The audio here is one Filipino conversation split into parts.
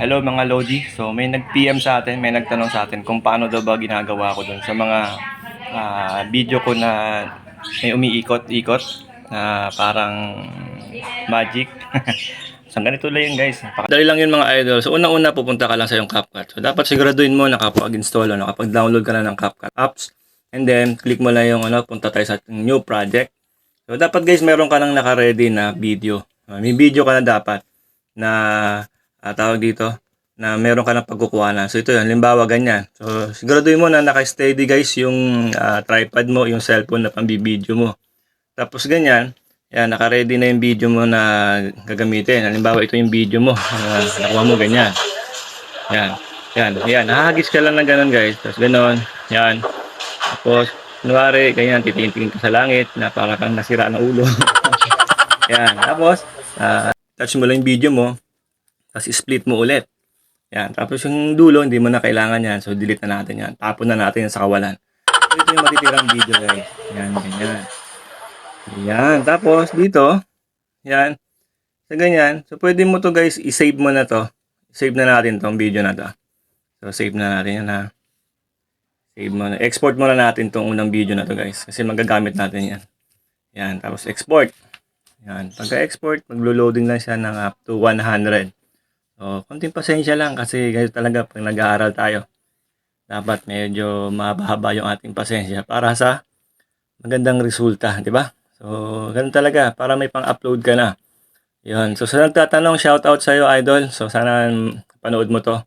Hello mga Lodi. So may nag-PM sa atin, may nagtanong sa atin kung paano daw ba ginagawa ko dun sa mga video ko na may umiikot-ikot na parang magic. So ganito lang yun guys. Dali lang yun mga idol. So una-una pupunta ka lang sa yung CapCut. So dapat siguraduhin mo nakapag-install o nakapag-download ka na ng CapCut apps. And then click mo lang yung punta tayo sa new project. So dapat guys meron ka nang naka-ready na video. May video ka na dapat na tawag dito na meron ka ng pagkukuhanan. So ito yun, halimbawa ganyan. So siguraduhin mo na naka-steady guys yung tripod mo, yung cellphone na pambibideo mo. Tapos ganyan, yan, naka-ready na yung video mo na gagamitin. Halimbawa ito yung video mo, nakuha mo ganyan. Yan, hahagis ka lang ng ganun guys. Tapos ganun, yan. Tapos, kunwari, ganyan, titingin ka sa langit na para kang nasira ng ulo. Yan, tapos, touch mo lang yung video mo. Tapos split mo ulit. Yan. Tapos yung dulo, hindi mo na kailangan yan. So, delete na natin yan. Tapon na natin yan sa kawalan. So, ito yung matitirang video guys. Yan, ganyan. Yan. Tapos, dito, yan. Sa ganyan. So, pwede mo to guys, i-save mo na to. Save na natin tong video na to. So, save na natin yan ha. Save mo na. Export mo na natin tong unang video na to guys. Kasi magagamit natin yan. Yan. Tapos, export. Yan. Pagka-export, maglo-loading lang siya ng up to 100. So, konting pasensya lang kasi ganito talaga pag nag-aaral tayo. Dapat medyo mahaba yung ating pasensya para sa magandang resulta, di ba? So, ganun talaga para may pang-upload ka na. Yun. So, sa nagtatanong, shoutout sa iyo, idol. So, sana panood mo to.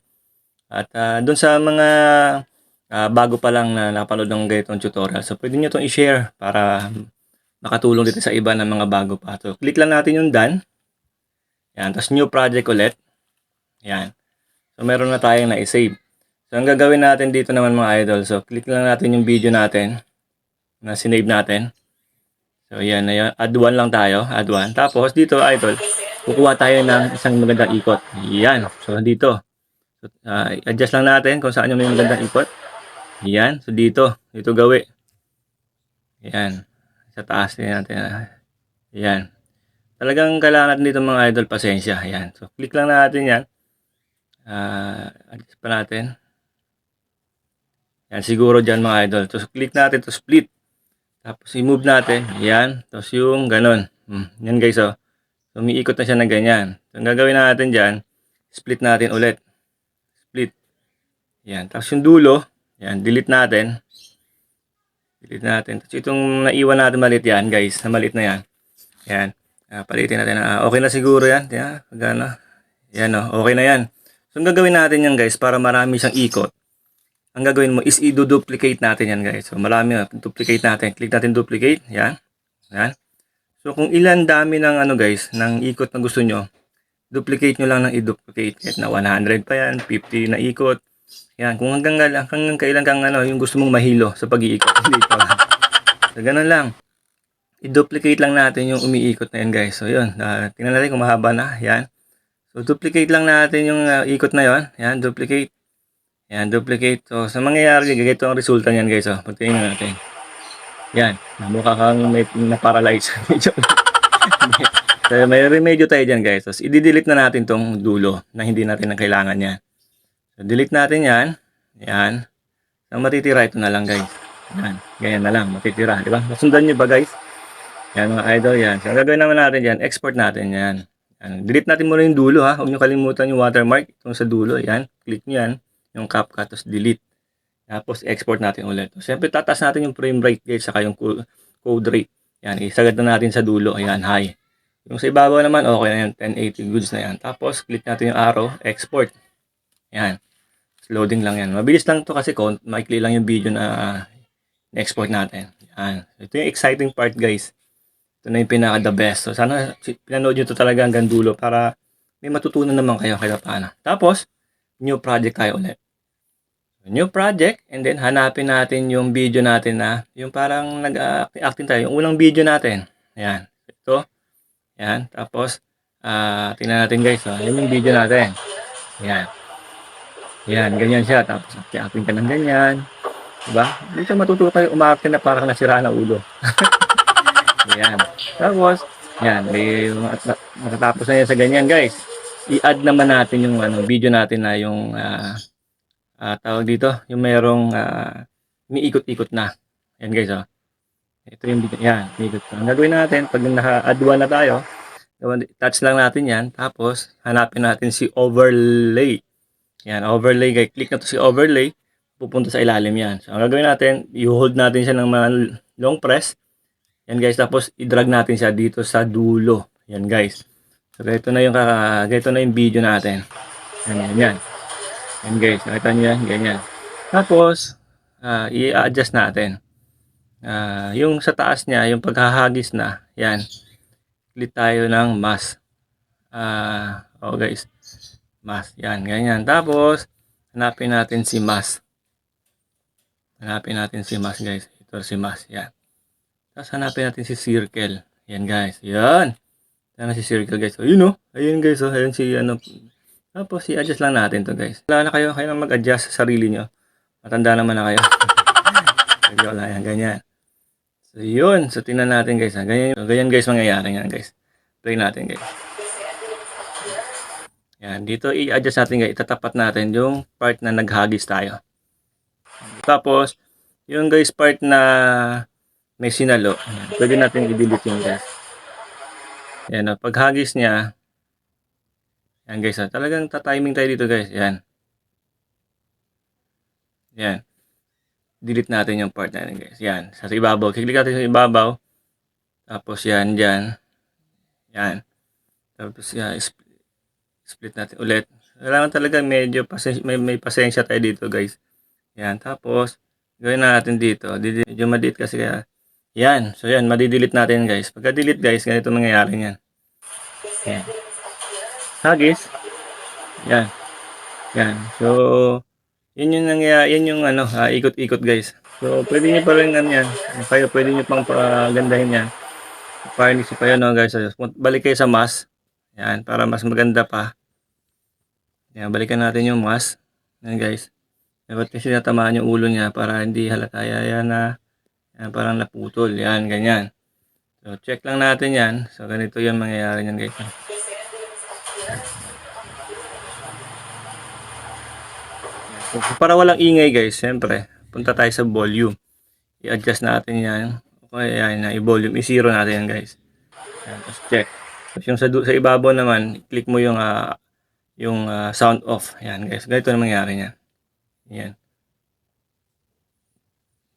At dun sa mga bago pa lang na napanood ng ganitong tutorial, so pwede nyo itong i-share para makatulong dito sa iba ng mga bago pa. So, click lang natin yung done. Yan. Tapos, new project ulit. Yan. So, meron na tayong na-save. So, ang gagawin natin dito naman mga idol. So, click lang natin yung video natin na sinave natin. So, yan. Add 1 lang tayo. Add 1. Tapos, dito idol, kukuha tayo ng isang magandang ikot. Yan. So, dito. So, adjust lang natin kung saan yung may magandang ikot. Yan. So, dito. Dito gawi. Yan. Sa taas din natin. Yan. Talagang kailangan natin dito mga idol pasensya. Yan. So, click lang natin yan. Adjust pa natin. Yan, siguro dyan mga idol. So, click natin to split. Tapos, i-move natin. Yan. Tapos, yung ganon. Yan guys, oh. So, umiikot na siya ng ganyan. So, ang gagawin natin dyan, split natin ulit. Split. Yan. Tapos, yung dulo, yan, delete natin. Delete natin. Tapos, itong naiwan natin malit yan, guys. Na malit na yan. Yan. Palitin natin. Okay na siguro yan. Yan. Pagano. Yan, oh. Okay na yan. So, ang gagawin natin yan guys, para marami siyang ikot, ang gagawin mo is i-duplicate natin yan guys. So, marami na, duplicate natin. Click natin duplicate, yan. Yan. So, kung ilan dami ng guys, ng ikot na gusto nyo, duplicate nyo lang ng i-duplicate. Kahit na 100 pa yan, 50 na ikot. Yan, kung hanggang kailan kang yung gusto mong mahilo sa pag-iikot. So, ganun lang. I-duplicate lang natin yung umiikot na yan guys. So, yun. Tingnan natin kung mahaba na. Yan. So, duplicate lang natin yung ikot na yon. Yan, duplicate. Yan, duplicate. So, sa mangyayari, ganito ang resulta niyan guys. Oh. Pagtingin natin. Yan, mukha kang may na-paralyze. So, may remedyo tayo dyan guys. So, i-delete na natin tong dulo na hindi natin ang kailangan yan. So, delete natin yan. Yan. Ang matitira, ito na lang guys. Yan, ganyan na lang, matitira. Diba? Nasundan nyo ba guys? Yan mga idol, yan. So, ang gagawin naman natin yan, export natin yan. Delete natin muna yung dulo ha. Huwag nyo kalimutan yung watermark. Itong sa dulo. Yan. Click nyo yan. Yung CapCut. Tapos delete. Tapos export natin ulit. So, siyempre tataas natin yung frame rate guys. Saka yung code rate. Yan. Isagad na natin sa dulo. Ayan. High. Yung sa ibabaw naman. Okay na yan. 1080 goods na yan. Tapos click natin yung arrow. Export. Yan. Loading lang yan. Mabilis lang to kasi maikli lang yung video na export natin. Yan. Ito yung exciting part guys. Ito na yung pinaka the best. So, sana pinanood nyo ito talaga hanggang dulo para may matutunan naman kayo kahit paano. Tapos, new project tayo ulit. New project, and then hanapin natin yung video natin na yung parang nag-acting tayo. Yung unang video natin. Ayan. Ito. Ayan. Tapos, tingnan natin guys. Yan yung video natin. Ayan. Ayan. Ganyan siya. Tapos, acting ka ng ganyan. Diba? Dito matututo tayo umacting na parang nasiraan ang ulo. Ayan. Tapos, yan. May matatapos na yan sa ganyan, guys. i-add naman natin yung ano, video natin na yung tawag dito, yung merong umiikot-ikot na. Yan guys, oh. Ito yung video. Yan, umiikot. Ang gagawin natin, pag naka-add one na tayo, touch lang natin yan. Tapos, hanapin natin si overlay. Yan, overlay guys. Click na to si overlay. Pupunta sa ilalim yan. So, ang gagawin natin, i-hold natin siya ng mga long press. Yan guys. Tapos, i-drag natin siya dito sa dulo. Yan guys. So, ganito na yung video natin. Yan, yan. Yan guys. Nakita nyo yan? Ganyan. Tapos, i-adjust natin. Yung sa taas niya, yung paghahagis na. Yan. Click tayo ng mask. Oh guys. Mask. Yan, ganyan. Tapos, hanapin natin si mask. Hanapin natin si mask guys. Ito si mask. Yan. Tapos hanapin natin si circle. Yan guys. Yan. Yan si circle guys. Ayun oh. Ayun guys. Oh. Ayun si ano. Tapos i-adjust lang natin to guys. Wala na kayo. Kayo lang mag-adjust sa sarili nyo. Matanda naman na kayo. Wala yan. Ganyan. So yun. So tingnan natin guys. Ganyan guys mangyayari yan guys. Play natin guys. Yan. Dito i-adjust natin guys. Itatapat natin yung part na naghagis tayo. Tapos, yung guys part na may sinalo, pwede natin i-delete yung guys. Yan, paghagis niya, yan guys, talagang tatiming tayo dito guys. Yan. Yan. Delete natin yung part na yan guys. Yan, sa ibabaw. Kiklik natin sa ibabaw. Tapos yan, dyan. Yan. Tapos yan, split natin ulit. Kailangan talaga medyo may pasensya tayo dito guys. Yan, tapos gawin natin dito. Medyo maliit kasi kaya. Yan, so yan, madidelete natin guys. Pagka delete guys, ganito mangyayari yan. Yan. Hagis. Yan. Yan. So, yun yung nangyayari, yan yung ano, ikot-ikot guys. So, pwede nyo pa rin yan. Kayo, pwede nyo pang pagandahin yan. Parnis pa yun, no, guys. So, balik kayo sa mask. Yan, para mas maganda pa. Yan, balikan natin yung mask. Yan guys. Dapat kasi natamaan yung ulo niya para hindi halata yan na yan, parang naputol. Yan, ganyan. So, check lang natin yan. So, ganito yung mangyayari niyan guys. So, para walang ingay guys, siyempre, punta tayo sa volume. I-adjust natin yan. Okay, yan, i-volume. I-zero natin yan guys. Yan, tapos check. Tapos yung sa ibabaw naman, click mo yung sound off. Yan guys, ganito na mangyayari niyan. Yan.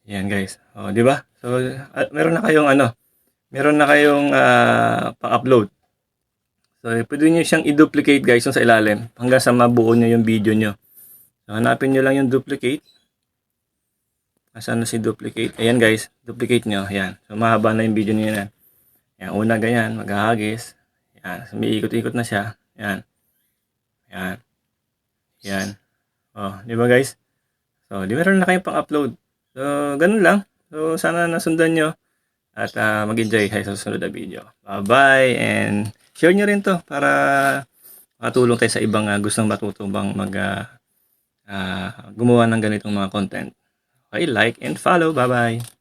Yan guys. Oh, di ba? So, meron na kayong pang-upload. So, pwede niyo siyang i-duplicate guys yung sa ilalim hanggang sa mabuo niyo yung video niyo. So, hanapin niyo lang yung duplicate. Asan na si duplicate? Ayan guys, duplicate niyo. Yan. So, mahaba na yung video niyo yan. Yan, una ganyan, maghahagis. Yan, so, may ikot-ikot na siya. Yan. Yan. Yan. Oh, di ba guys? So, di meron na kayong pang-upload. So, ganun lang. So, sana nasundan nyo. At mag-enjoy kayo sa susunod na video. Bye-bye. And share nyo rin to para makatulong tayo sa ibang gustong matutubang gumawa ng ganitong mga content. Okay, like and follow. Bye-bye.